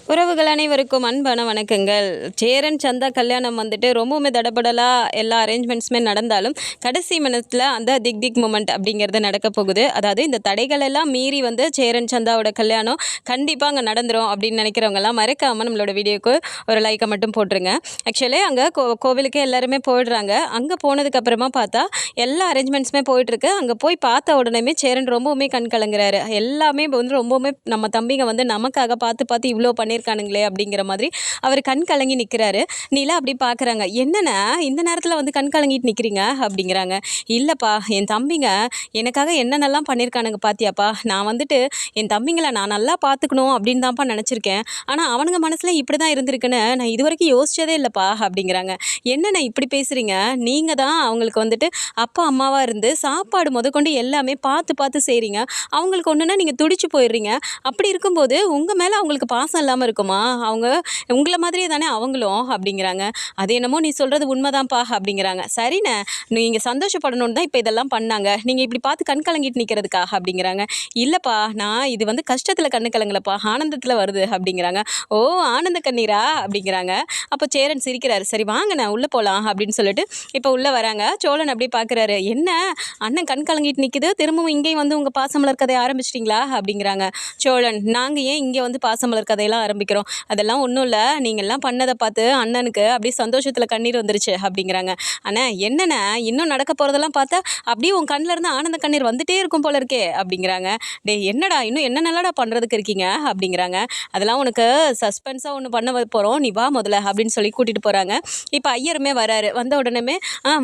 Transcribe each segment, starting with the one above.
உறவுகள் அனைவருக்கும் அன்பான வணக்கங்கள். சேரன் சந்தா கல்யாணம் வந்துட்டு ரொம்பவுமே தடபடலாக எல்லா அரேஞ்ச்மெண்ட்ஸுமே நடந்தாலும் கடைசி மினிட்ல அந்த திக் மூமெண்ட் அப்படிங்கிறது நடக்க போகுது. அதாவது இந்த தடைகள் எல்லாம் மீறி வந்து சேரன் சந்தாவோட கல்யாணம் கண்டிப்பாக அங்கே நடந்துடும் அப்படின்னு நினைக்கிறவங்கலாம் மறக்காமல் நம்மளோட வீடியோக்கு ஒரு லைக்கை மட்டும் போட்டுருங்க. ஆக்சுவலி அங்கே கோவிலுக்கு எல்லாருமே போயிடுறாங்க. அங்கே போனதுக்கப்புறமா பார்த்தா எல்லா அரேஞ்ச்மெண்ட்ஸுமே போயிட்டுருக்கு. அங்கே போய் பார்த்த உடனே சேரன் ரொம்பவுமே கண் கலங்குறாரு. எல்லாமே வந்து ரொம்பவுமே நம்ம தம்பிங்க வந்து நமக்காக பார்த்து இவ்வளோ பண்ணியிருக்கானுங்களே அப்படிங்கிற மாதிரி அவர் கண் கலங்கி நிற்கிறாரு. நீலா அப்படி பார்க்குறாங்க. என்னென்ன இந்த நேரத்தில் வந்து கண் கலங்கிட்டு நிற்கிறீங்க அப்படிங்கிறாங்க. இல்லைப்பா, என் தம்பிங்க எனக்காக என்னென்னலாம் பண்ணியிருக்கானுங்க பார்த்தியாப்பா. நான் வந்துட்டு என் தம்பிங்களை நான் நல்லா பார்த்துக்கணும் அப்படின்னு தான்ப்பா நினச்சிருக்கேன். ஆனால் அவனுங்க மனசில் இப்படி தான் இருந்திருக்குன்னு நான் இது வரைக்கும் யோசிச்சதே இல்லைப்பா அப்படிங்கிறாங்க. என்னென்ன இப்படி பேசுகிறீங்க? நீங்கள் தான் அவங்களுக்கு வந்துட்டு அப்பா அம்மாவாக இருந்து சாப்பாடு முதற்கொண்டு எல்லாமே பார்த்து செய்கிறீங்க. அவங்களுக்கு ஒன்றுனா நீங்கள் துடிச்சு போயிடுறீங்க. அப்படி இருக்கும்போது உங்கள் மேலே அவங்களுக்கு பாசம் இல்லாமல் இருக்குமா? அவங்க உங்களை மாதிரியே தானே அவங்களும் அப்படிங்கிறாங்க. அது என்னமோ நீ சொல்கிறது உண்மைதான்ப்பா அப்படிங்கிறாங்க. சரிண்ணே, நீங்கள் சந்தோஷப்படணும்னு தான் இப்போ இதெல்லாம் பண்ணாங்க. நீங்கள் இப்படி பார்த்து கண் கலங்கிட்டு நிற்கிறதுக்கா அப்படிங்கிறாங்க. இல்லைப்பா, நான் இது வந்து கஷ்டத்தில் கண்ணு கலங்கலப்பா, ஆனந்தத்தில் வருது அப்படிங்கிறாங்க. ஓ, ஆனந்த கண்ணீரா அப்படிங்கிறாங்க. அப்போ சேரன் சிரிக்கிறாரு. சரி வாங்கண்ணே உள்ளே போகலாம் அப்படின்னு சொல்லிட்டு இப்போ உள்ளே வராங்க. சோழன் அப்படியே பார்க்குறாரு. என்ன அண்ணன் கண் கலங்கிட்டு நிற்குது, திரும்பவும் இங்கேயும் வந்து உங்கள் பாசமலர் கதையை ஆரம்பிச்சிட்டிங்களா அப்படிங்கிறாங்க. சோழன், நாங்கள் ஏன் இங்கே வந்து பாசமலர் கதையெல்லாம் ஆரம்பிக்கிறோம்? அதெல்லாம் ஒன்றும் இல்லை, நீங்கள்லாம் பண்ணதை பார்த்து அண்ணனுக்கு அப்படியே சந்தோஷத்தில் கண்ணீர் வந்துருச்சு அப்படிங்கிறாங்க. அண்ணா என்னண்ணே, இன்னும் நடக்க போகிறதெல்லாம் பார்த்தா அப்படியே உன் கண்ணில் இருந்து ஆனந்த கண்ணீர் வந்துட்டே இருக்கும் போல இருக்கே அப்படிங்கிறாங்க. டே என்னடா இன்னும் என்னென்னடா பண்ணுறதுக்கு இருக்கீங்க அப்படிங்கிறாங்க. அதெல்லாம் உனக்கு சஸ்பென்ஸாக ஒன்று பண்ண போகிறோம், நீ வா முதல்ல அப்படின்னு சொல்லி கூட்டிகிட்டு போகிறாங்க. இப்போ ஐயருமே வராரு. வந்த உடனே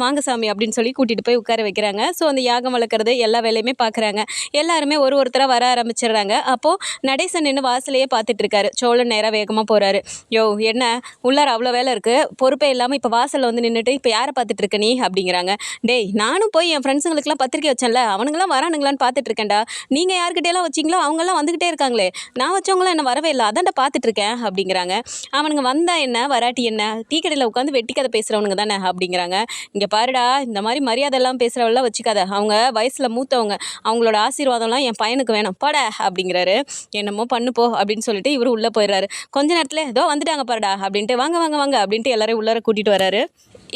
வாங்க சாமி அப்படின்னு சொல்லி கூட்டிகிட்டு போய் உட்கார வைக்கிறாங்க. ஸோ அந்த யாகம் வளர்க்குறது எல்லா வேலையுமே பார்க்குறாங்க. எல்லாருமே ஒருத்தராக வர ஆரம்பிச்சிடுறாங்க. அப்போது நடேசன் நின்று வாசலையே பார்த்துட்டு இருக்காரு. சோழன் நேராக வேகமாக போகிறாரு. யோ என்ன உள்ளார அவ்வளோ வேலை இருக்குது, பொறுப்பே இல்லாமல் இப்போ வாசலில் வந்து நின்றுட்டு இப்போ யாரை பார்த்துட்டு இருக்க நீ அப்படிங்கிறாங்க. டேய், நானும் போய் என் ஃப்ரெண்ட்ஸுங்களுக்குலாம் பத்திரிக்கை வச்சேன்ல, அவனுங்களாம் வரானுங்களான்னு பார்த்துட்டு இருக்கேன்டா. நீங்கள் யார்கிட்டையெல்லாம் வச்சிங்களோ அவங்கெல்லாம் வந்துக்கிட்டே இருக்காங்களே, நான் வச்சவங்களாம் என்ன வரவே இல்லை, அதான்டா பார்த்துட்டு இருக்கேன் அப்படிங்கிறாங்க. அவனுங்க வந்தா என்ன வராட்டி என்ன, டீ கடையில் உட்காந்து வெட்டி கதை பேசுகிறவனுங்க தானே அப்படிங்கிறாங்க. இங்கே பாருடா, இந்த மாதிரி மரியாதையெல்லாம் பேசுகிறவெல்லாம் வச்சுக்காத, அவங்க வயசில் மூத்தவங்க, அவங்களோட ஆசீர்வாதம்லாம் என் பையனுக்கு வேணும் பட அப்படிங்கிறாரு. என்னமோ பண்ணு போ அப்படின்னு சொல்லிட்டு இவரு உள்ளே போயிடுறாரு. கொஞ்ச நேரத்தில் ஏதோ வந்துட்டாங்க பாருடா அப்படின்ட்டு வாங்க வாங்க வாங்க அப்படின்ட்டு எல்லாரையும் உள்ளார கூட்டிகிட்டு வராரு.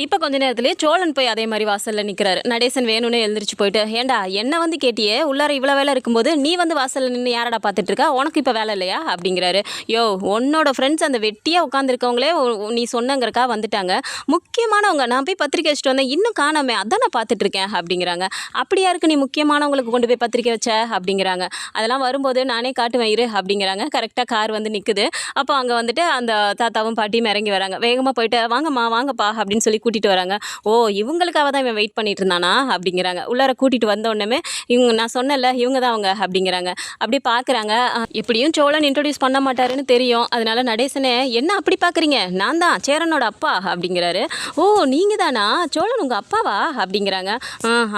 இப்போ கொஞ்ச நேரத்துலேயே சோழன் போய் அதே மாதிரி வாசலில் நிற்கிறாரு. நடேசன் வேணும்னு எழுந்திரிச்சு போயிட்டு, ஏண்டா என்ன வந்து கேட்டியே, உள்ளார இவ்வளோ வேலை இருக்கும்போது நீ வந்து வாசலில் நின்று யாரடா பார்த்துட்டு இருக்கா, உனக்கு இப்போ வேலை இல்லையா அப்படிங்கிறாரு. யோ, உன்னோட ஃப்ரெண்ட்ஸ் அந்த வெட்டியாக உட்காந்துருக்கவங்களே நீ சொன்னங்கிறக்கா வந்துட்டாங்க, முக்கியமானவங்க, நான் போய் பத்திரிக்கை வச்சுட்டு வந்தேன், இன்னும் காணாமே, அதான் நான் பார்த்துட்டு இருக்கேன் அப்படிங்கிறாங்க. அப்படியா இருக்கு நீ முக்கியமானவங்களுக்கு கொண்டு போய் பத்திரிக்கை வச்ச அப்படிங்கிறாங்க. அதெல்லாம் வரும்போது நானே காட்டுவேன் இரு அப்படிங்கிறாங்க. கரெக்டாக கார் வந்து நிற்குது. அப்போ அங்கே வந்துட்டு அந்த தாத்தாவும் பாட்டியும் இறங்கி வராங்க. வேகமாக போயிட்டு வாங்கம்மா வாங்கப்பா அப்படின்னு சொல்லி கூட்டிகிட்டு வராங்க. ஓ, இவங்களுக்காக தான் இவன் வெயிட் பண்ணிட்டு இருந்தானா அப்படிங்கிறாங்க. உள்ளார கூட்டிகிட்டு வந்த உடனே இவங்க நான் சொன்னல இவங்க தான் அவங்க அப்படிங்கிறாங்க. அப்படி பார்க்குறாங்க. எப்படியும் சோழன் இன்ட்ரடியூஸ் பண்ண மாட்டாருன்னு தெரியும். அதனால நடேசனே, என்ன அப்படி பார்க்குறீங்க, நான் தான் சேரனோட அப்பா அப்படிங்கிறாரு. ஓ, நீங்கள் தானா சோழன் உங்கள் அப்பாவா அப்படிங்கிறாங்க.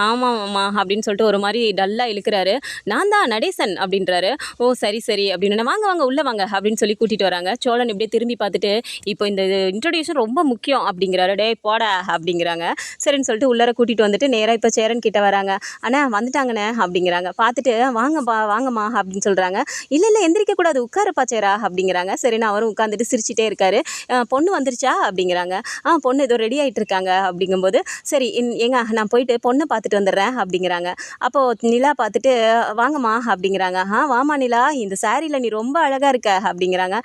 ஆமாம்மா அப்படின்னு சொல்லிட்டு ஒரு மாதிரி டல்லாக இழுக்கிறாரு. நான் தான் நடேசன் அப்படின்றாரு. ஓ சரி சரி அப்படின்னு வாங்க வாங்க உள்ளே வாங்க அப்படின்னு சொல்லி கூட்டிகிட்டு வராங்க. சோழன் இப்படியே திரும்பி பார்த்துட்டு, இப்போ இந்த இன்ட்ரடியூஷன் ரொம்ப முக்கியம் அப்படிங்கிறாரு. டே போட அப்படிங்கிறாங்க. சரின்னு சொல்லிட்டு உள்ளார கூட்டிகிட்டு வந்துட்டு நேராக இப்போ சேரன் கிட்ட வராங்க. அண்ணா வந்துட்டாங்கண்ணே அப்படிங்கிறாங்க. பார்த்துட்டு வாங்கப்பா வாங்கம்மா அப்படின்னு சொல்கிறாங்க. இல்லை எந்திரிக்கக்கூடாது, உட்காருப்பா சேரா அப்படிங்கிறாங்க. சரின்னு அவரும் உட்காந்துட்டு சிரிச்சிட்டே இருக்காரு. பொண்ணு வந்துருச்சா அப்படிங்கிறாங்க. பொண்ணு ஏதோ ரெடி ஆகிட்டு இருக்காங்க அப்படிங்கும்போது, சரி ஏங்க நான் போயிட்டு பொண்ணை பார்த்துட்டு வந்துடுறேன் அப்படிங்கிறாங்க. அப்போது நிலா பார்த்துட்டு வாங்கம்மா அப்படிங்கிறாங்க. வாமா நிலா, இந்த சாரியில் நீ ரொம்ப அழகாக இருக்க அப்படிங்கிறாங்க.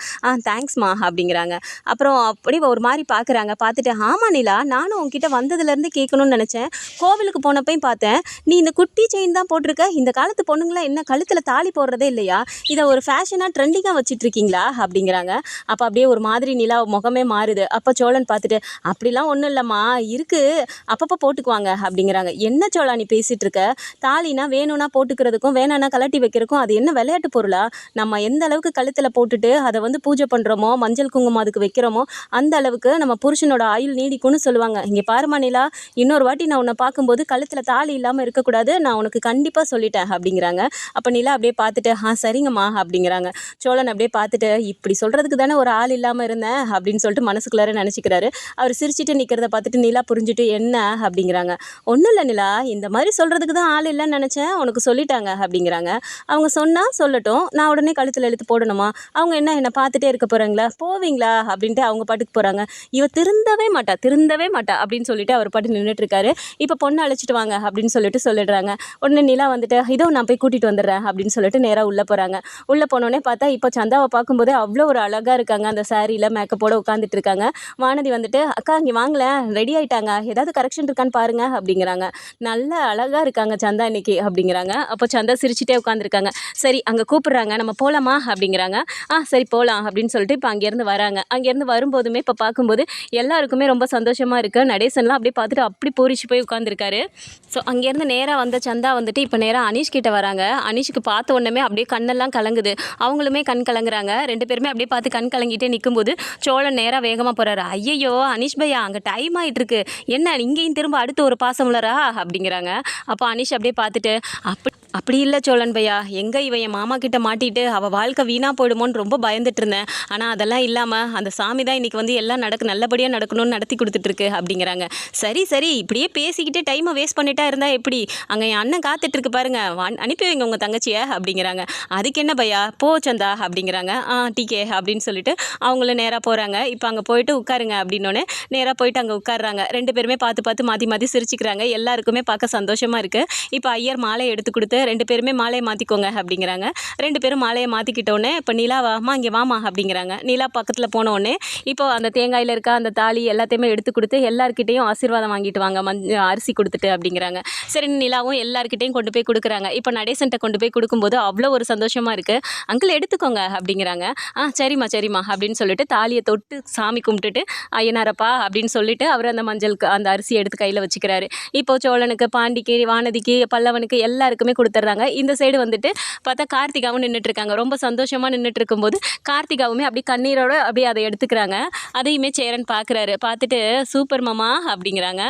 தேங்க்ஸ்மா அப்படிங்கிறாங்க. அப்புறம் அப்படி ஒரு மாதிரி பார்க்குறாங்க. பார்த்துட்டு ஆமாம் நிலா, நானும் உங்ககிட்ட வந்ததுலேருந்து கேட்கணும்னு நினச்சேன். கோவிலுக்கு போனப்பையும் பார்த்தேன், நீ இந்த குட்டி செயின் தான் போட்டிருக்க. இந்த காலத்து பொண்ணுங்களாம் என்ன கழுத்தில் தாலி போடுறதே இல்லையா, இதை ஒரு ஃபேஷனாக ட்ரெண்டிங்காக வச்சிட்ருக்கீங்களா அப்படிங்கிறாங்க. அப்போ அப்படியே ஒரு மாதிரி நிலா முகமே மாறுது. அப்போ சோழன் பார்த்துட்டு, அப்படிலாம் ஒன்றும் இல்லைம்மா, இருக்குது அப்பப்போ போட்டுக்குவாங்க அப்படிங்கிறாங்க. என்ன சோழா நீ பேசிகிட்டு இருக்க, தாலினா வேணும்னா போட்டுக்கிறதுக்கும் வேணான்னா கலட்டி வைக்கிறதுக்கும் அது என்ன விளையாட்டு பொருளா? நம்ம எந்த அளவுக்கு கழுத்தில் போட்டுட்டு அதை வந்து பூஜை பண்ணுறோமோ, மஞ்சள் குங்குமம் அதுக்கு வைக்கிறோமோ, அந்த அளவுக்கு நம்ம புருஷனோட ஆயுள் நீடிக்கும்னு சொல்லுவாங்க, இங்கே பாருமா நிலா, இன்னொரு வாட்டி நான் உன்னை பார்க்கும்போது கழுத்தில் தாலி இல்லாமல் இருக்கக்கூடாது, நான் உனக்கு கண்டிப்பாக சொல்லிட்டேன் அப்படிங்கிறாங்க. அப்போ நிலா அப்படியே பார்த்துட்டு சரிங்கம்மா அப்படிங்கிறாங்க. சோழன் அப்படியே பார்த்துட்டு இப்படி சொல்கிறதுக்கு தானே ஒரு ஆள் இல்லாமல் இருந்தேன் அப்படின்னு சொல்லிட்டு மனசுக்குள்ளார நினச்சிக்கிறாரு. அவர் சிரிச்சிட்டு நிற்கிறத பார்த்துட்டு நிலா புரிஞ்சுட்டு என்ன அப்படிங்கிறாங்க. ஒன்றும் இல்லை நிலா, இந்த மாதிரி சொல்கிறதுக்கு தான் ஆள் இல்லைன்னு நினச்சேன், உனக்கு சொல்லிட்டாங்க அப்படிங்கிறாங்க. அவங்க சொன்னால் சொல்லட்டும், நான் உடனே கழுத்தில் இழுத்து போடணுமா? அவங்க என்னை பார்த்துட்டே இருக்க போகிறாங்களா? போவீங்களா அப்படின்ட்டு அவங்க பாட்டுக்கு போகிறாங்க. இவ திருந்தவே மாட்டா அப்படின்னு சொல்லிட்டு அவர் பாட்டு நின்றுட்டு இருக்காரு. இப்போ பொண்ணை அழைச்சிட்டு வாங்க அப்படின்னு சொல்லிட்டு சொல்லிடுறாங்க. உடனே நிலா வந்துட்டு இதோ நான் போய் கூட்டிகிட்டு வந்துடுறேன் அப்படின்னு சொல்லிட்டு நேராக உள்ளே போகிறாங்க. உள்ளே போனோடனே பார்த்தா இப்போ சந்தாவை பார்க்கும்போதே அவ்வளோ ஒரு அழகாக இருக்காங்க. அந்த சாரியில் மேக்கப்போட உட்காந்துட்டு இருக்காங்க. வானதி வந்துட்டு அக்கா இங்கே வாங்கலேன், ரெடி ஆகிட்டாங்க, ஏதாவது கரெக்ஷன் இருக்கான்னு பாருங்க அப்படிங்கிறாங்க. நல்ல அழகாக இருக்காங்க சந்தா இன்னைக்கு அப்படிங்கிறாங்க. அப்போ சந்தா சிரிச்சிட்டே உட்காந்துருக்காங்க. சரி அங்கே கூப்பிட்றாங்க, நம்ம போகலாமா அப்படிங்கிறாங்க. சரி போகலாம் அப்படின்னு சொல்லிட்டு இப்போ அங்கேருந்து வராங்க. அங்கேருந்து வரும்போதுமே இப்போ பார்க்கும்போது எல்லாருக்குமே ரொம்ப சந்தோஷமாக இருக்குது. நடேசன்லாம் அப்படியே பார்த்துட்டு அப்படி பூரிச்சு போய் உட்காந்துருக்காரு. ஸோ அங்கேருந்து நேராக வந்த சந்தா வந்துட்டு இப்போ நேராக அனீஷ் கிட்ட வராங்க. அனீஷுக்கு பார்த்த உடனே அப்படியே கண்ணெல்லாம் கலங்குது. அவங்களுமே கண் கலங்குறாங்க. 2 பேருமே அப்படியே பார்த்து கண் கலங்கிட்டே நிற்கும்போது சோழன் நேராக வேகமாக போகிறாரு. ஐயையோ அனீஷ் பையா, அங்கே டைம் ஆகிட்டு இருக்கு, என்ன இங்கேயும் திரும்ப அடுத்து ஒரு பாசம் உள்ளரா அப்படிங்கிறாங்க. அப்போ அனீஷ் அப்படியே பார்த்துட்டு அப்படி இல்லை சோழன் பையா, எங்கே இவன் என் மாமா கிட்ட மாட்டிட்டு அவள் வாழ்க்கை வீணாக போயிடுமோன்னு ரொம்ப பயந்துட்டு இருந்தேன். ஆனால் அதெல்லாம் இல்லாமல் அந்த சாமி தான் இன்றைக்கி வந்து எல்லாம் நல்லபடியாக நடக்கணும்னு நடத்தி கொடுத்துட்ருக்கு அப்படிங்கிறாங்க. சரி இப்படியே பேசிக்கிட்டே டைமை வேஸ்ட் பண்ணிட்டா இருந்தால் எப்படி? அங்கே என் அண்ணன் காத்துட்ருக்கு பாருங்க, அனுப்பி வைங்க உங்கள் தங்கச்சியை அப்படிங்கிறாங்க. அதுக்கு என்ன பையா, போ சந்தா அப்படிங்கிறாங்க. டிகே அப்படின்னு சொல்லிட்டு அவங்களும் நேராக போகிறாங்க. இப்போ அங்கே போயிட்டு உட்காருங்க அப்படின்னோடனே நேராக போயிட்டு அங்கே உட்காடுறாங்க. 2 பேருமே பார்த்து மாற்றி சிரிச்சுக்கிறாங்க. எல்லாருக்குமே பார்க்க சந்தோஷமாக இருக்குது. இப்போ ஐயர் மாலையை எடுத்து கொடுத்து 2 பேருமே மாலையை மாற்றிக்கோங்க அப்படிங்கிறாங்க. 2 பேரும் மாலையை மாற்றிக்கிட்டோன்னே இப்போ நிலா வாமா இங்கே வாமா அப்படிங்கிறாங்க. நிலா பக்கத்தில் போனோடனே இப்போ அந்த தேங்காயில் இருக்க அந்த தாலி எல்லாத்தையுமே எடுத்து கொடுத்து எல்லாருக்கிட்டையும் ஆசீர்வாதம் வாங்கிட்டு வாங்க, அரிசி கொடுத்துட்டு அப்படிங்கிறாங்க. சரி நிலாவும் எல்லாருக்கிட்டையும் கொண்டு போய் கொடுக்குறாங்க. இப்போ நடேசன்ட்ட கொண்டு போய் கொடுக்கும்போது அவ்வளோ ஒரு சந்தோஷமாக இருக்குது. அங்கிள் எடுத்துக்கோங்க அப்படிங்கிறாங்க. சரிம்மா அப்படின்னு சொல்லிட்டு தாலியை தொட்டு சாமி கும்பிட்டுட்டு ஐயனாரப்பா அப்படின்னு சொல்லிட்டு அவர் அந்த அந்த அரிசி எடுத்து கையில் வச்சுக்கிறாரு. இப்போ சோழனுக்கு, பாண்டிக்கு, வானதிக்கு, பல்லவனுக்கு எல்லாருக்குமே கொடுத்துட்றாங்க. இந்த சைடு வந்துட்டு பார்த்தா கார்த்திகாவும் நின்றுட்டு இருக்காங்க. ரொம்ப சந்தோஷமாக நின்றுட்டு இருக்கும்போது கார்த்திகாவுமே அப்படி கண்ணீரோட அப்படியே அதை எடுத்துக்கிறாங்க. அதையுமே சேரன் பார்க்குறாரு. பார்த்துட்டு சூப்பர் மாமா அப்படிங்கிறாங்க.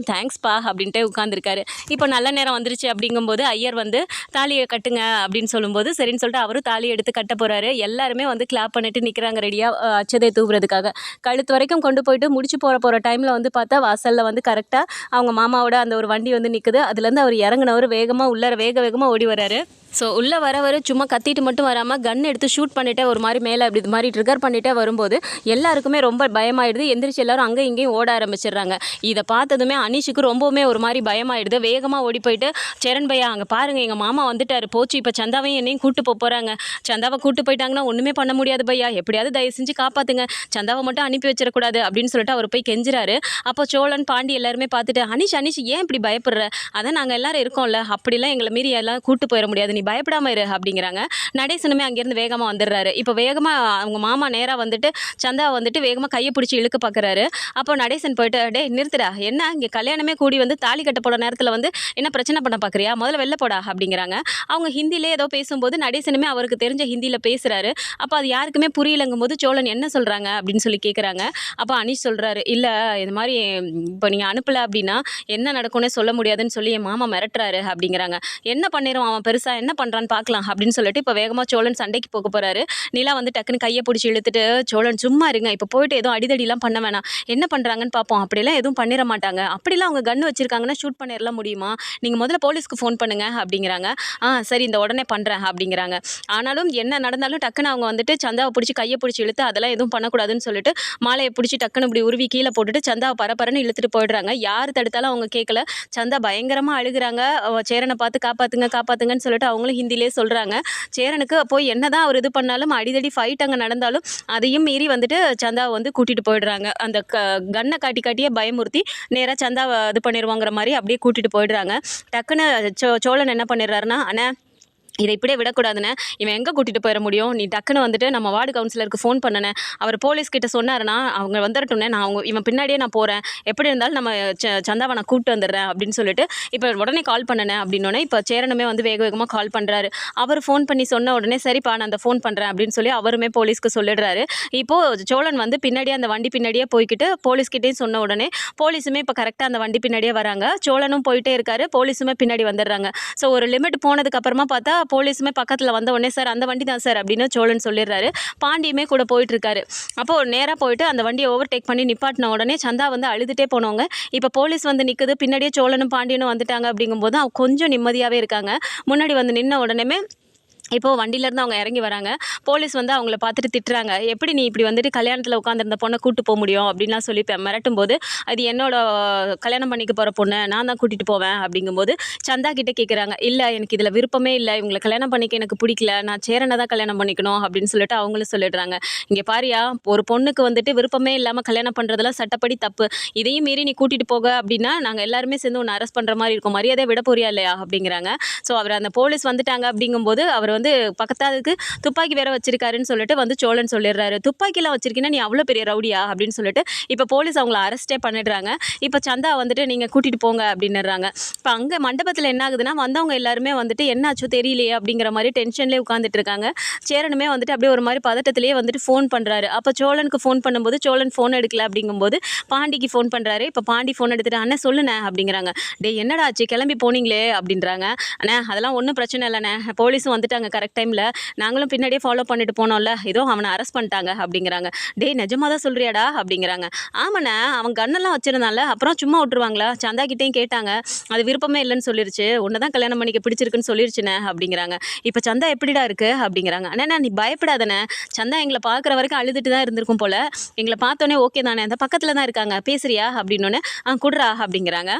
தேங்க்ஸ்பா அப்படின்ட்டு உட்காந்துருக்காரு. இப்போ நல்ல நேரம் வந்துருச்சு அப்படிங்கும்போது ஐயர் வந்து தாலியை கட்டுங்க அப்படின்னு சொல்லும்போது சரின்னு சொல்லிட்டு அவரும் தாலியை எடுத்து கட்ட போகிறாரு. எல்லாருமே வந்து கிளாப் பண்ணிட்டு நிற்கிறாங்க ரெடியாக அச்சதை தூவுறதுக்காக. கழுத்து வரைக்கும் கொண்டு போயிட்டு முடிச்சு போகிற டைமில் வந்து பார்த்தா வாசலில் வந்து கரெக்டாக அவங்க மாமாவோட அந்த ஒரு வண்டி வந்து நிற்குது. அதுலேருந்து அவர் இறங்கினவர் வேகமாக உள்ளார வேகமாக ஓடி வராரு. ஸோ உள்ளே வர சும்மா கத்திட்டு மட்டும் வராமல் கன் எடுத்து ஷூட் பண்ணிவிட்டு ஒரு மாதிரி மேலே அப்படி இது மாதிரி ட்ரிகர் பண்ணிகிட்டே வரும்போது எல்லாருக்குமே ரொம்ப பயமாயிடுது. எந்திரிச்சு எல்லாரும் அங்கே இங்கேயும் ஓட ஆரம்பிச்சிடுறாங்க. இதை பார்த்ததுமே அனீஷுக்கு ரொம்பவுமே ஒரு மாதிரி பயமாயிடுது. வேகமாக ஓடி போயிட்டு சேரன் பையா அங்கே பாருங்கள், எங்கள் மாமா வந்துட்டார், போச்சு, இப்போ சந்தாவையும் என்னையும் கூட்டு போகிறாங்க. சந்தாவை கூட்டு போயிட்டாங்கன்னா ஒன்றுமே பண்ண முடியாது பையா, எப்படியாவது தயவு செஞ்சு காப்பாற்றுங்க, சந்தாவை மட்டும் அனுப்பி வச்சிடக்கூடாது அப்படின்னு சொல்லிட்டு அவர் போய் கெஞ்சுறாரு. அப்போ சோழன், பாண்டி எல்லாருமே பார்த்துட்டு அனீஷ் ஏன் இப்படி பயப்படுற, அதான் நாங்கள் எல்லாரும் இருக்கோம்ல, அப்படிலாம் எங்களை மீறி எல்லாம் கூட்டு போயிட முடியாது, நீ பயப்படாம இரு அப்படிங்கிறாங்க. நடேசனுமே அங்கேருந்து வேகமாக வந்துடுறாரு. இப்போ வேகமாக அவங்க மாமா நேராக வந்துட்டு சந்தா வந்துட்டு வேகமாக கையை பிடிச்சி இழுக்க பார்க்குறாரு. அப்போ நடேசன் போயிட்டு டே நிறுத்துடா, என்ன இங்கே கல்யாணமே கூடி வந்து தாலி கட்ட போட நேரத்தில் வந்து என்ன பிரச்சனை பண்ண பார்க்குறியா, முதல்ல வெளில போடா அப்படிங்கிறாங்க. அவங்க ஹிந்திலே ஏதோ பேசும்போது நடேசனுமே அவருக்கு தெரிஞ்ச ஹிந்தியில் பேசுகிறாரு. அப்போ அது யாருக்குமே புரியலங்கும் போது சோழன் என்ன சொல்கிறாங்க அப்படின்னு சொல்லி கேட்குறாங்க. அப்போ அனீஷ் சொல்கிறாரு, இல்லை இது மாதிரி இப்போ நீங்கள் அனுப்பலை அப்படின்னா என்ன நடக்கும்னே சொல்ல முடியாதுன்னு சொல்லி என் மாமா மிரட்டுறாரு அப்படிங்கிறாங்க. என்ன பண்ணிடுவோம் அவன், பெருசாக என்ன பண்ணுறான்னு பார்க்கலாம் அப்படின்னு சொல்லிட்டு இப்போ வேகமாக சோழன் சண்டைக்கு போக போகிறாரு. நிலா வந்து டக்குன்னு கையை பிடிச்சி இழுத்துட்டு சோழன் சும்மா இருங்க, இப்போ போயிட்டு எதுவும் அடிதடிலாம் பண்ண வேணாம், என்ன பண்ணுறாங்கன்னு பார்ப்போம், அப்படிலாம் எதுவும் பண்ணிட மாட்டாங்க, அப்படிலாம் அவங்க கன்று வச்சிருக்காங்கன்னா ஷூட் பண்ணிடலாம் முடியுமா, நீங்கள் முதல்ல போலீஸ்க்கு ஃபோன் பண்ணுங்க அப்படிங்கிறாங்க. சரி இந்த உடனே பண்ணுறேன் அப்படிங்கிறாங்க. ஆனாலும் என்ன நடந்தாலும் டக்குன்னு அவங்க வந்துட்டு சந்தாவை பிடிச்சி கையை பிடிச்சி இழுத்து அதெல்லாம் எதுவும் பண்ணக்கூடாதுன்னு சொல்லிட்டு மாலையை பிடிச்சி டக்குன்னு இப்படி உருவி கீழே போட்டுட்டு சந்தாவை பரப்பரன்னு இழுத்துட்டு போயிடுறாங்க. யார் தடுத்தாலும் அவங்க கேட்கல. சந்தா பயங்கரமாக அழுகுறாங்க. சேரனை பார்த்து காப்பாற்றுங்கன்னு சொல்லிட்டு அவங்களும் ஹிந்திலே சொல்கிறாங்க. சேரனுக்கு போய் என்னதான் அவர் இது பண்ணாலும் அடிதடி ஃபைட் அங்கே நடந்தாலும் அதையும் மீறி வந்துட்டு சந்தாவை வந்து கூட்டிகிட்டு போயிடுறாங்க. அந்த கன்னை காட்டியே பயமுறுத்தி நேராக சந்தாவை இது பண்ணிடுவாங்கிற மாதிரி அப்படியே கூட்டிகிட்டு போயிடுறாங்க. டக்குன்னு சோழன் என்ன பண்ணிடுறாருன்னா, அண்ணா இதை இப்படியே விடக்கூடாதுண்ணே. இவன் எங்கே கூட்டிகிட்டு போயிட முடியும்? நீ டக்குன்னு வந்துட்டு நம்ம வார்டு கவுன்சிலருக்கு ஃபோன் பண்ணனே. அவர் போலீஸ்கிட்ட சொன்னாருன்னா அவங்க வந்துடட்டும்னே. இவன் பின்னாடியே நான் போகிறேன். எப்படி இருந்தாலும் நம்ம சந்தாவை நான் கூப்பிட்டு வந்துடுறேன் அப்படின்னு சொல்லிட்டு இப்போ உடனே கால் பண்ணனே அப்படின்னோடனே இப்போ சேரனுமே வந்து வேக வேகமாக கால் பண்ணுறாரு. அவர் ஃபோன் பண்ணி சொன்ன உடனே சரிப்பா நான் அந்த ஃபோன் பண்ணுறேன் அப்படின்னு சொல்லி அவருமே போலீஸ்க்கு சொல்லிடுறாரு. இப்போது சோழன் வந்து பின்னாடியே அந்த வண்டி பின்னாடியே போய்கிட்டு போலீஸ்கிட்டேயும் சொன்ன உடனே போலீஸுமே இப்போ கரெக்டாக அந்த வண்டி பின்னாடியே வராங்க. சோழனும் போயிட்டே இருக்காரு, போலீஸுமே பின்னாடி வந்துடுறாங்க. ஸோ ஒரு லிமிட் போனதுக்கப்புறமா பார்த்தா போலீஸுமே பக்கத்தில் வந்த உடனே சார் அந்த வண்டி தான் சார் அப்படின்னு சோழன் சொல்லிடுறாரு. பாண்டியுமே கூட போயிட்டுருக்காரு. அப்போது நேராக போயிட்டு அந்த வண்டியை ஓவர்டேக் பண்ணி நிப்பாட்டின உடனே சந்தா வந்து அழுதுகிட்டே போனவங்க இப்போ போலீஸ் வந்து நிற்குது, பின்னாடியே சோழனும் பாண்டியனும் வந்துட்டாங்க. அப்படிங்கும்போது அவங்க கொஞ்சம் நிம்மதியாகவே இருக்காங்க. முன்னாடி வந்து நின்ன உடனே இப்போது வண்டியிலேருந்து அவங்க இறங்கி வராங்க. போலீஸ் வந்து அவங்கள பார்த்துட்டு திட்டுறாங்க. எப்படி நீ இப்படி வந்துட்டு கல்யாணத்தில் உட்காந்துருந்த பொண்ணை கூட்டு போக முடியும் அப்படின்லாம் சொல்லி மிரட்டும் போது அது என்னோட கல்யாணம் பண்ணிக்க போகிற பொண்ணை நான் தான் கூட்டிகிட்டு போவேன் அப்படிங்கும்போது சந்தா கிட்டே கேட்குறாங்க. இல்லை எனக்கு இதில் விருப்பமே இல்லை, இவங்களை கல்யாணம் பண்ணிக்க எனக்கு பிடிக்கல, நான் சேரனை தான் கல்யாணம் பண்ணிக்கணும் அப்படின்னு சொல்லிட்டு அவங்களும் சொல்லிடுறாங்க. இங்கே பாரியா, ஒரு பொண்ணுக்கு வந்துட்டு விருப்பமே இல்லாமல் கல்யாணம் பண்ணுறதுலாம் சட்டப்படி தப்பு. இதையும் மீறி நீ கூட்டிகிட்டு போக அப்படின்னா நாங்கள் எல்லாருமே சேர்ந்து ஒன்று அரெஸ்ட் பண்ணுற மாதிரி இருக்கும், மரியாதை விட போறியா இல்லையா அப்படிங்கிறாங்க. ஸோ அவர் அந்த போலீஸ் வந்துட்டாங்க அப்படிங்கும்போது அவர் வந்து பக்கத்தாதுக்கு துப்பாக்கி வேற வச்சிருக்காருன்னு சொல்லிட்டு வந்து சோழன் சொல்லிடுறாரு. துப்பாக்கிலாம் வச்சிருக்கீங்கன்னா நீ அவ்வளோ பெரிய ரவுடியா அப்படின்னு சொல்லிட்டு இப்போ போலீஸ் அவங்கள அரெஸ்டே பண்ணிடுறாங்க. இப்போ சந்தா வந்துட்டு நீங்கள் கூட்டிகிட்டு போங்க அப்படின்னுறாங்க. இப்போ அங்கே மண்டபத்தில் என்ன ஆகுதுன்னா வந்தவங்க எல்லாருமே வந்துட்டு என்னாச்சோ தெரியலையே அப்படிங்கிற மாதிரி டென்ஷன்லேயே உட்காந்துட்டு இருக்காங்க. சேரனுமே வந்துட்டு அப்படியே ஒரு மாதிரி பதட்டத்திலேயே வந்துட்டு ஃபோன் பண்ணுறாரு. அப்போ சோழனுக்கு ஃபோன் பண்ணும்போது சோழன் ஃபோன் எடுக்கல அப்படிங்கும்போது பாண்டிக்கு ஃபோன் பண்ணுறாரு. இப்போ பாண்டி ஃபோன் எடுத்துட்டு அண்ணன் சொல்லுண்ணே அப்படிங்கிறாங்க. டே என்னடா ஆச்சு, கிளம்பி போனீங்களே அப்படின்றாங்க. அண்ணே அதெல்லாம் ஒன்றும் பிரச்சனை இல்லைண்ணே, போலீஸும் வந்துட்டாங்க கரெக்ட் டைமில், நாங்களும் பின்னாடியே ஃபாலோ பண்ணிட்டு போனோம்ல, ஏதோ அவனை அரெஸ்ட் பண்ணிட்டாங்க அப்படிங்கிறாங்க. டே நிஜமாக தான் சொல்கிறியாடா அப்படிங்கிறாங்க. ஆமாண்ணே அவன் கண்ணெல்லாம் வச்சுருந்தான்ல, அப்புறம் சும்மா விட்டுருவாங்களா? சந்தா கிட்டேயும் கேட்டாங்க, அது விருப்பமே இல்லைன்னு சொல்லிருச்சு, உன்னை தான் கல்யாணம் பண்ணிக்க பிடிச்சிருக்குன்னு சொல்லிருச்சுண்ணே அப்படிங்கிறாங்க. இப்போ சந்தா எப்படிடா இருக்குது அப்படிங்கிறாங்க. அண்ணா நீ பயப்படாதண்ணே, சந்தா எங்களை பார்க்குற வரைக்கும் அழுதுட்டு தான் இருந்திருக்கும் போல், எங்களை பார்த்தோன்னே ஓகே தானே, அந்த பக்கத்தில் தான் இருக்காங்க, பேசுறியா அப்படின்னோடனே குடுறா அப்படிங்கிறாங்க.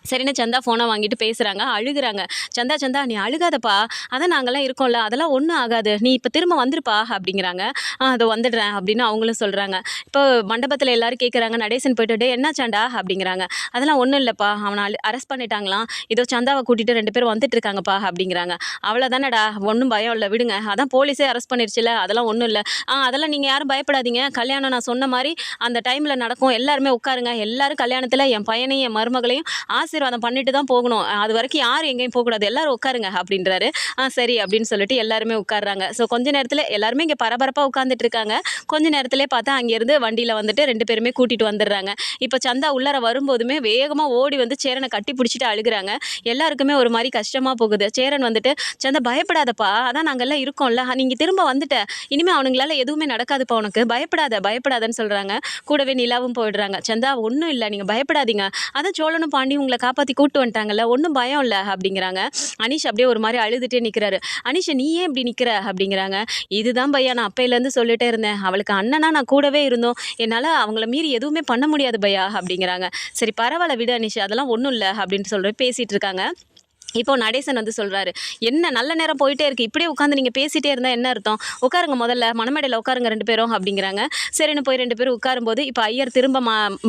சரின்னு சந்தா ஃபோனை வாங்கிட்டு பேசுகிறாங்க, அழுகுறாங்க. சந்தா நீ அழுகாதப்பா, அதான் நாங்கள்லாம் இருக்கோம்ல, அதெல்லாம் ஒன்றும் ஆகாது, நீ இப்போ திரும்ப வந்துருப்பா அப்படிங்கிறாங்க. அதை வந்துடுறேன் அப்படின்னு அவங்களும் சொல்கிறாங்க. இப்போ மண்டபத்தில் எல்லோரும் கேட்குறாங்க. நடேசன் போய்ட்டு டே என்ன சண்டா அப்படிங்கிறாங்க. அதெல்லாம் ஒன்றும் இல்லைப்பா, அவனை அரெஸ்ட் பண்ணிட்டாங்களாம், இதோ சந்தாவை கூட்டிகிட்டு 2 பேரும் வந்துட்டு இருக்காங்கப்பா அப்படிங்கிறாங்க. அவ்வளோதானடா, ஒன்றும் பயம் இல்லை விடுங்க, அதான் போலீஸே அரெஸ்ட் பண்ணிருச்சுல, அதெல்லாம் ஒன்றும் இல்லை. அதெல்லாம் நீங்கள் யாரும் பயப்படாதீங்க, கல்யாணம் நான் சொன்ன மாதிரி அந்த டைமில் நடக்கும், எல்லாருமே உட்காருங்க, எல்லோரும் கல்யாணத்தில் என் பையனையும் என் மருமகளையும் ஆசீர்வாதம் பண்ணிட்டு தான் போகணும், அது வரைக்கும் யாரும் எங்கேயும் போகக்கூடாது, எல்லாரும் உட்காருங்க அப்படின்றாரு. சரி அப்படின்னு சொல்லிட்டு எல்லாருமே உட்காடுறாங்க. ஸோ கொஞ்ச நேரத்தில் எல்லாருமே இங்கே பரபரப்பாக உட்காந்துட்டு இருக்காங்க. கொஞ்ச நேரத்திலே பார்த்தா அங்கேருந்து வண்டியில் வந்துட்டு 2 பேருமே கூட்டிகிட்டு வந்துடுறாங்க. இப்போ சந்தா உள்ளார வரும்போதுமே வேகமாக ஓடி வந்து சேரனை கட்டி பிடிச்சிட்டு அழுகுறாங்க. எல்லாருக்குமே ஒரு மாதிரி கஷ்டமாக போகுது. சேரன் வந்துட்டு சந்தா பயப்படாதப்பா, அதான் நாங்கள்லாம் இருக்கோம்ல, நீங்கள் திரும்ப வந்துட்ட, இனிமேல் அவனுங்களால எதுவுமே நடக்காதுப்பா, உனக்கு பயப்படாதன்னு சொல்கிறாங்க. கூடவே நிலாவும் போயிடுறாங்க. சந்தா ஒன்றும் இல்லை, நீங்கள் பயப்படாதீங்க, அதான் சோழனும் பாண்டியும் உங்களை காப்பாற்றி கூப்பிட்டு வந்துட்டாங்கல்ல, ஒன்றும் பயம் இல்லை அப்படிங்கிறாங்க. அனீஷ் அப்படியே ஒரு மாதிரி அழுதுகிட்டே நிற்கிறாரு. அனீஷ் நீ ஏன் இப்படி நிற்கிற அப்படிங்கிறாங்க. இதுதான் பையா நான் அப்பையிலேருந்து சொல்லிட்டே இருந்தேன், அவளுக்கு அண்ணனா நான் கூடவே இருந்தோம், என்னால் அவங்கள மீறி எதுவுமே பண்ண முடியாது பையா அப்படிங்கிறாங்க. சரி பரவாயில்ல விடு அனீஷ், அதெல்லாம் ஒன்றும் இல்லை அப்படின்னு சொல்லிட்டு பேசிகிட்டு இருக்காங்க. இப்போ நடேசன் வந்து சொல்கிறாரு, என்ன நல்ல நேரம் போயிட்டே இருக்குது, இப்படியே உட்காந்து நீங்கள் பேசிகிட்டே இருந்தால் என்ன அர்த்தம், உட்காருங்க முதல்ல மணமேடையில் உட்காருங்க 2 பேரும் அப்படிங்கிறாங்க. சரின்னு போய் 2 பேரும் உட்காரும்போது இப்போ ஐயர் திரும்ப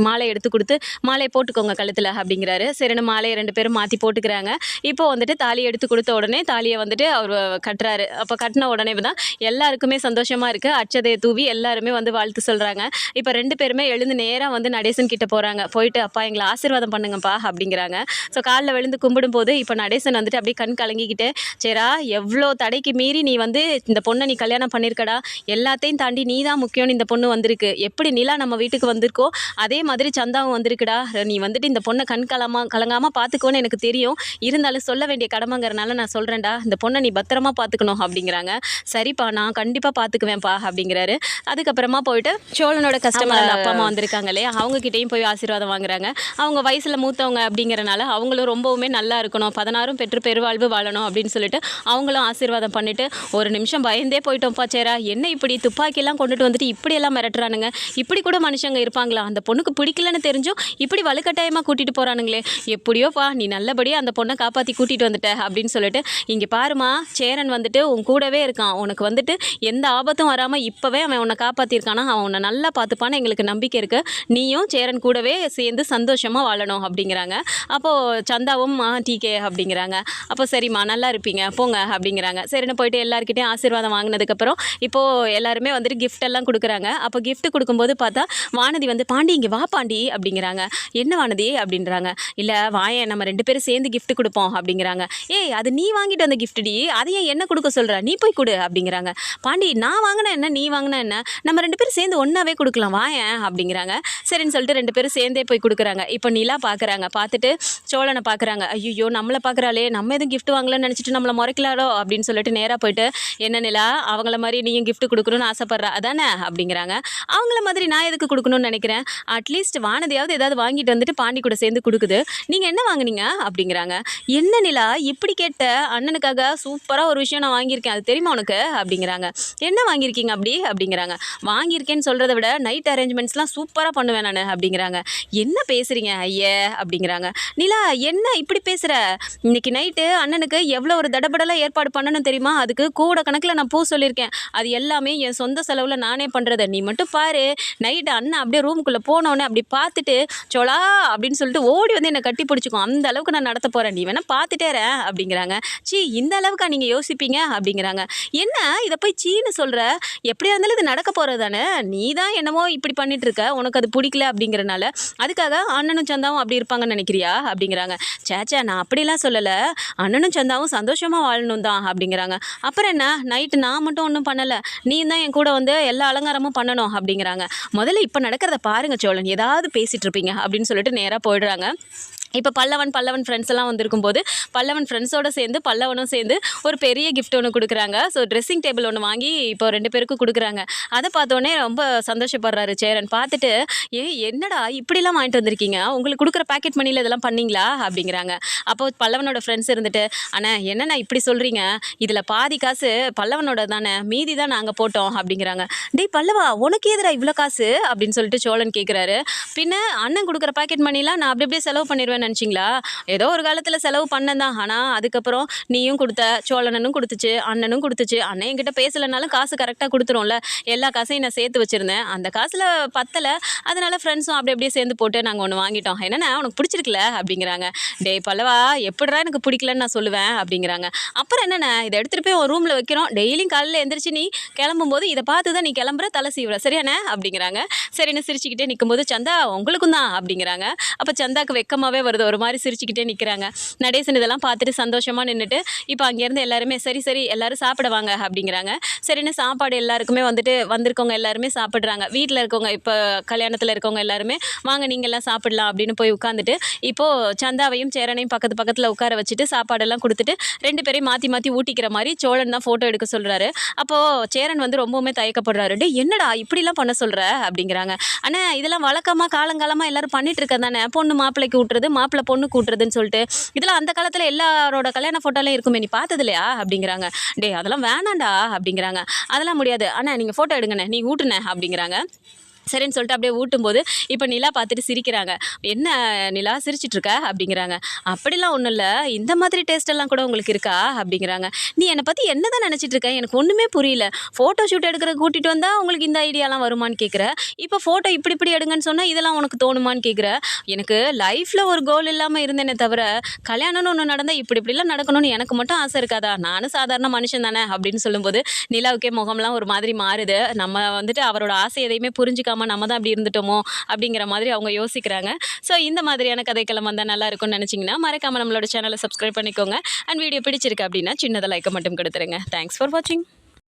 மாலை எடுத்து கொடுத்து மாலையை போட்டுக்கோங்க கழுத்தில் அப்படிங்கிறாரு. சரின்னு மாலையை 2 பேரும் மாற்றி போட்டுக்கிறாங்க. இப்போ வந்துட்டு தாலியை எடுத்து கொடுத்த உடனே தாலியை வந்துட்டு அவர் கட்டுறாரு. அப்போ கட்டின உடனே தான் எல்லாருக்குமே சந்தோஷமாக இருக்குது. அட்சதையை தூவி எல்லாருமே வந்து வாழ்த்து சொல்கிறாங்க. இப்போ 2 பேருமே எழுந்து நேராக வந்து நடேசன் கிட்ட போகிறாங்க. போயிட்டு அப்பா எங்களை ஆசீர்வாதம் பண்ணுங்கப்பா அப்படிங்கிறாங்க. ஸோ காலில் விழுந்து கும்பிடும் போது இப்போ நடேசன் வந்துட்டு அப்படியே கண் கலங்கிக்கிட்டு, சேரா எவ்வளோ தடைக்கு மீறி நீ வந்து இந்த பொண்ணை நீ கல்யாணம் பண்ணியிருக்கடா, எல்லாத்தையும் தாண்டி நீ தான் முக்கியம்னு இந்த பொண்ணு வந்திருக்கு, எப்படி நிலா நம்ம வீட்டுக்கு வந்திருக்கோ அதே மாதிரி சந்தாவும் வந்திருக்குடா, நீ வந்துட்டு இந்த பொண்ணை கண் கலங்காமல் பார்த்துக்கோன்னு எனக்கு தெரியும், இருந்தாலும் சொல்ல வேண்டிய கடமைங்கிறனால நான் சொல்கிறேன்டா, இந்த பொண்ணை நீ பத்திரமா பார்த்துக்கணும் அப்படிங்கிறாங்க. சரிப்பா நான் கண்டிப்பாக பார்த்துக்குவேன்ப்பா அப்படிங்கிறாரு. அதுக்கப்புறமா போயிட்டு சோழனோட கஸ்டமர் அந்த அப்பா அம்மா வந்திருக்காங்க இல்லையா, அவங்கக்கிட்டையும் போய் ஆசீர்வாதம் வாங்குறாங்க. அவங்க வயசில் மூத்தவங்க அப்படிங்கிறனால அவங்களும் ரொம்பவுமே நல்லா இருக்கணும், 16 பெற்று பெருவாழ்வு வாழணும் அப்படின்னு சொல்லிட்டு அவங்களும் ஆசீர்வாதம் பண்ணிட்டு, ஒரு நிமிஷம் பயந்தே போயிட்டோம்ப்பா சேரா, என்ன இப்படி துப்பாக்கியெல்லாம் கொண்டுட்டு வந்துட்டு இப்படியெல்லாம் மிரட்டுறானுங்க, இப்படி கூட மனுஷங்க இருப்பாங்களா, அந்த பொண்ணுக்கு பிடிக்கலன்னு தெரிஞ்சும் இப்படி வலுக்கட்டாயமாக கூட்டிகிட்டு போகிறானுங்களே, எப்படியோப்பா நீ நல்லபடியாக அந்த பொண்ணை காப்பாற்றி கூட்டிகிட்டு வந்துட்ட அப்படின்னு சொல்லிட்டு, இங்கே பாருமா சேரன் வந்துட்டு உன் கூடவே இருக்கான், உனக்கு வந்துட்டு எந்த ஆபத்தும் வராமல் இப்போவே அவன் உன்னை காப்பாற்றிருக்கானா, அவன் உன்னை நல்லா பார்த்துப்பான்னு எங்களுக்கு நம்பிக்கை இருக்குது, நீயும் சேரன் கூடவே சேர்ந்து சந்தோஷமாக வாழணும் அப்படிங்கிறாங்க. அப்போது சந்தாவும் டிகே அப்படிங்கிற அப்படிங்கிறாங்க. அப்போ சரிம்மா நல்லா இருப்பீங்க போங்க அப்படிங்கிறாங்க. சரின்னு போயிட்டு எல்லாருக்கிட்டையும் ஆசீர்வாதம் வாங்கினதுக்கப்புறம் இப்போது எல்லாருமே வந்துட்டு gift எல்லாம் கொடுக்குறாங்க. அப்போ gift கொடுக்கும்போது பார்த்தா வானதி வந்து பாண்டி இங்கே வா பாண்டி அப்படிங்கிறாங்க. என்ன வானதி அப்படின்றாங்க. இல்லை வாயேன் நம்ம 2 பேரும் சேர்ந்து gift கொடுப்போம் அப்படிங்கிறாங்க. ஏய் அது நீ வாங்கிட்டு வந்த gift டி, அதை ஏன் என்ன கொடுக்க சொல்கிற, நீ போய் கொடு அப்படிங்கிறாங்க. பாண்டி நான் வாங்கினா என்ன நீ வாங்கினா என்ன, நம்ம 2 பேரும் சேர்ந்து ஒன்றாவே கொடுக்கலாம் வாயேன் அப்படிங்கிறாங்க. சரின்னு சொல்லிட்டு 2 பேரும் சேர்ந்தே போய் கொடுக்குறாங்க. இப்போ நிலா பார்க்குறாங்க. பார்த்துட்டு சோழனை பார்க்குறாங்க. ஐயோ நம்மளை பார்க்குறாளே, நம்ம எதுவும் gift வாங்கலன்னு நினச்சிட்டு நம்மளை முறைக்கலாரோ அப்படின்னு சொல்லிட்டு நேராக போயிட்டு என்ன நிலா அவங்கள மாதிரி நீயும் gift கொடுக்கணும்னு ஆசைப்பட்ற அதானே அப்படிங்கிறாங்க. அவங்கள மாதிரி நான் எதுக்கு கொடுக்கணும்னு நினைக்கிறேன், அட்லீஸ்ட் வானதியாவது ஏதாவது வாங்கிட்டு வந்துட்டு பாண்டி கூட சேர்ந்து கொடுக்குது, நீங்கள் என்ன வாங்குனீங்க அப்படிங்கிறாங்க. என்ன நிலா இப்படி கேட்ட, அண்ணனுக்காக சூப்பராக ஒரு விஷயம் நான் வாங்கியிருக்கேன் அது தெரியுமா உனக்கு அப்படிங்கிறாங்க. என்ன வாங்கியிருக்கீங்க அப்படி அப்படிங்கிறாங்க. வாங்கியிருக்கேன்னு சொல்கிறத விட நைட் அரேஞ்ச்மெண்ட்ஸ்லாம் சூப்பராக பண்ணுவேன் நான் அப்படிங்கிறாங்க. என்ன பேசுகிறீங்க ஐயே அப்படிங்கிறாங்க. நிலா என்ன இப்படி பேசுகிற, இன்னைக்கு நைட்டு அண்ணனுக்கு எவ்வளோ ஒரு தடபடலாக ஏற்பாடு பண்ணணும் தெரியுமா, அதுக்கு கூட கணக்கில் நான் பூ சொல்லியிருக்கேன், அது எல்லாமே என் சொந்த செலவில் நானே பண்ணுறது, நீ மட்டும் பாரு. நைட்டு அண்ணன் அப்படியே ரூமுக்குள்ளே போனோடனே அப்படி பார்த்துட்டு சோலா அப்படின்னு சொல்லிட்டு ஓடி வந்து என்னை கட்டி பிடிச்சிக்கும், அந்த அளவுக்கு நான் நடத்த போகிறேன், நீ வேணால் பார்த்துட்டேறேன் அப்படிங்கிறாங்க. சீ இந்த அளவுக்கா நீங்கள் யோசிப்பீங்க அப்படிங்கிறாங்க. என்ன இதை போய் சீன்னு சொல்கிற, எப்படியா இருந்தாலும் இது நடக்க போகிறது தானே, நீ தான் என்னமோ இப்படி பண்ணிட்டு இருக்க, உனக்கு அது பிடிக்கல அப்படிங்கிறனால அதுக்காக அண்ணனும் சந்தாவும் அப்படி இருப்பாங்கன்னு நினைக்கிறியா அப்படிங்கிறாங்க. சேச்சா நான் அப்படிலாம் சொல்லலை, அண்ணனும் சந்தாவும் சந்தோஷமாக வாழணும் தான் அப்படிங்கிறாங்க. அப்புறம் என்ன நைட்டு நான் மட்டும் ஒன்றும் பண்ணலை, நீ தான் என் கூட வந்து எல்லா அலங்காரமும் பண்ணணும் அப்படிங்கிறாங்க. முதல்ல இப்போ நடக்கிறத பாருங்க சோழன், ஏதாவது பேசிகிட்டு இருப்பீங்க அப்படின்னு சொல்லிட்டு நேராக போயிடுறாங்க. இப்போ பல்லவன் ஃப்ரெண்ட்ஸ் எல்லாம் வந்திருக்கும்போது பல்லவன் ஃப்ரெண்ட்ஸோடு சேர்ந்து பல்லவனும் சேர்ந்து ஒரு பெரிய கிஃப்ட் ஒன்று கொடுக்குறாங்க. ஸோ ட்ரெஸ்ஸிங் டேபிள் ஒன்று வாங்கி இப்போ 2 பேருக்கும் கொடுக்குறாங்க. அதை பார்த்தோன்னே ரொம்ப சந்தோஷப்படுறாரு சேரன். பார்த்துட்டு என்னடா இப்படிலாம் வாங்கிட்டு வந்திருக்கீங்க, உங்களுக்கு கொடுக்குற பேக்கெட் மணியில் இதெல்லாம் பண்ணீங்களா அப்படிங்கிறாங்க. அப்போ பல்லவனோட ஃப்ரெண்ட்ஸ் இருந்துட்டு அண்ணா என்னண்ணா இப்படி சொல்கிறீங்க, இதில் பாதி காசு பல்லவனோட தானே, மீதி தான் நாங்கள் போட்டோம் அப்படிங்கிறாங்க. டேய் பல்லவா உனக்கு எதிரா இவ்வளோ காசு அப்படின்னு சொல்லிட்டு சோழன் கேட்குறாரு. பின்ன அண்ணன் கொடுக்குற பேக்கெட் மணிலாம் நான் அப்படியே செலவு பண்ணிடுவேன் நினச்சிங்களா, ஏதோ ஒரு காலத்தில் செலவு பண்ணேன் தான், ஆனால் அதுக்கப்புறம் நீயும் கொடுத்த, சோழனனும் கொடுத்துச்சு, அண்ணனும் கொடுத்துச்சு, அண்ணன் என்கிட்ட பேசலைனாலும் காசு கரெக்டாக கொடுத்துரும்ல, எல்லா காசையும் நான் சேர்த்து வச்சுருந்தேன், அந்த காசில் பத்தலை, அதனால் ஃப்ரெண்ட்ஸும் அப்படியே சேர்ந்து போட்டு நாங்கள் ஒன்று வாங்கிட்டோம், என்னென்ன உனக்கு பிடிச்சிருக்குல்ல அப்படிங்கிறாங்க. டே பல்லவா எப்படிடா எனக்கு பிடிக்கலன்னு நான் சொல்லுவேன் அப்படிங்கிறாங்க. அப்புறம் என்னென்ன இதை எடுத்துகிட்டு போய் உன் ரூமில் வைக்கிறோம், டெய்லியும் காலையில் எந்திரிச்சு நீ கிளம்பும்போது இதை பார்த்து தான் நீ கிளம்புற, தலை சீவுற சரியானே அப்படிங்கிறாங்க. சரின்னு சிரிச்சுக்கிட்டே நிற்கும்போது சந்தா உங்களுக்கும் தான் அப்படிங்கிறாங்க. அப்போ சந்தாக்கு வெக்கமாகவே வருது, ஒரு மாதிரி சிரிச்சுக்கிட்டே நிற்கிறாங்க. நடேசன் இதெல்லாம் பார்த்துட்டு சந்தோஷமாக நின்றுட்டு இப்போ அங்கேருந்து எல்லாருமே சரி எல்லோரும் சாப்பிட வாங்க அப்படிங்கிறாங்க. சரின்னு சாப்பாடு எல்லாருக்குமே வந்துட்டு வந்திருக்கவங்க எல்லாருமே சாப்பிட்றாங்க. வீட்டில் இருக்கவங்க இப்போ கல்யாணத்தில் இருக்கவங்க எல்லாருமே வாங்க நீங்கள்லாம் சாப்பிடலாம் அப்படின்னு போய் உட்காந்துட்டு இப்போது சந்தாவையும் சேரனையும் பக்கத்தில் உட்கார வச்சுட்டு சாப்பாடெல்லாம் கொடுத்துட்டு 2 பேரையும் மாற்றி ஊட்டிக்கிற மாதிரி சோழன் தான் ஃபோட்டோ எடுக்க சொல்கிறாரு. அப்போது சேரன் வந்து ரொம்பவுமே தயக்கப்படுறாரு. டே என்னடா இப்படிலாம் பண்ண சொல்கிற அப்படிங்கிறாங்க. ஆனால் இதெல்லாம் வழக்கமாக காலங்காலமாக எல்லோரும் பண்ணிட்டு இருக்க தானே, பொண்ணு மாப்பிள்ளைக்கு ஊட்டுறது, மாப்பிள்ளை பொண்ணு கூட்டுறதுன்னு சொல்லிட்டு, இதெல்லாம் அந்த காலத்தில் எல்லாரோட கல்யாண ஃபோட்டோலாம் இருக்குமே, நீ பார்த்தது இல்லையா அப்படிங்கிறாங்க. டே அதெல்லாம் வேணாண்டா அப்படிங்கிறாங்க. அதெல்லாம் முடியாது அண்ணா, நீங்கள் ஃபோட்டோ எடுங்கண்ணே, நீ ஊட்டுனே அப்படிங்கிறாங்க. சரின்னு சொல்லிட்டு அப்படியே ஊட்டும்போது இப்போ நிலா பார்த்துட்டு சிரிக்கிறாங்க. என்ன நிலா சிரிச்சிட்ருக்க அப்படிங்கிறாங்க. அப்படிலாம் ஒன்றும் இல்லை, இந்த மாதிரி டேஸ்ட்டெல்லாம் கூட உங்களுக்கு இருக்கா அப்படிங்கிறாங்க. நீ என்னை பற்றி என்ன தான் நினச்சிட்ருக்க, எனக்கு ஒன்றுமே புரியல, ஃபோட்டோ ஷூட் எடுக்கிற கூட்டிகிட்டு வந்தால் உங்களுக்கு இந்த ஐடியாலாம் வருமானு கேட்குற, இப்போ ஃபோட்டோ இப்படி எடுங்கன்னு சொன்னால் இதெல்லாம் உனக்கு தோணுமான்னு கேட்குற. எனக்கு லைஃப்பில் ஒரு கோல் இல்லாமல் இருந்தேனே தவிர கல்யாணம்னு ஒன்று நடந்தால் இப்படிலாம் நடக்கணும்னு எனக்கு மட்டும் ஆசை இருக்காதா, நானும் சாதாரண மனுஷன் தானே அப்படின்னு சொல்லும்போது நிலாவுக்கே முகம்லாம் ஒரு மாதிரி மாறுது. நம்ம வந்துட்டு அவரோட ஆசை எதையுமே புரிஞ்சுக்காம நம்ம தான் அப்படி இருந்துட்டோமோ அப்படிங்கிற மாதிரி அவங்க யோசிக்கிறாங்க. ஸோ இந்த மாதிரியான கதைக்களம் வந்தால் நல்லா இருக்கும்னு நினச்சிங்கன்னா மறக்காமல் நம்மளோட சேனலை சப்ஸ்கிரைப் பண்ணிக்கோங்க. அண்ட் வீடியோ பிடிச்சிருக்கு அப்படின்னா சின்னதாக லைக்கை மட்டும் கொடுத்துருங்க. தேங்க்ஸ் ஃபார் வாட்சிங்.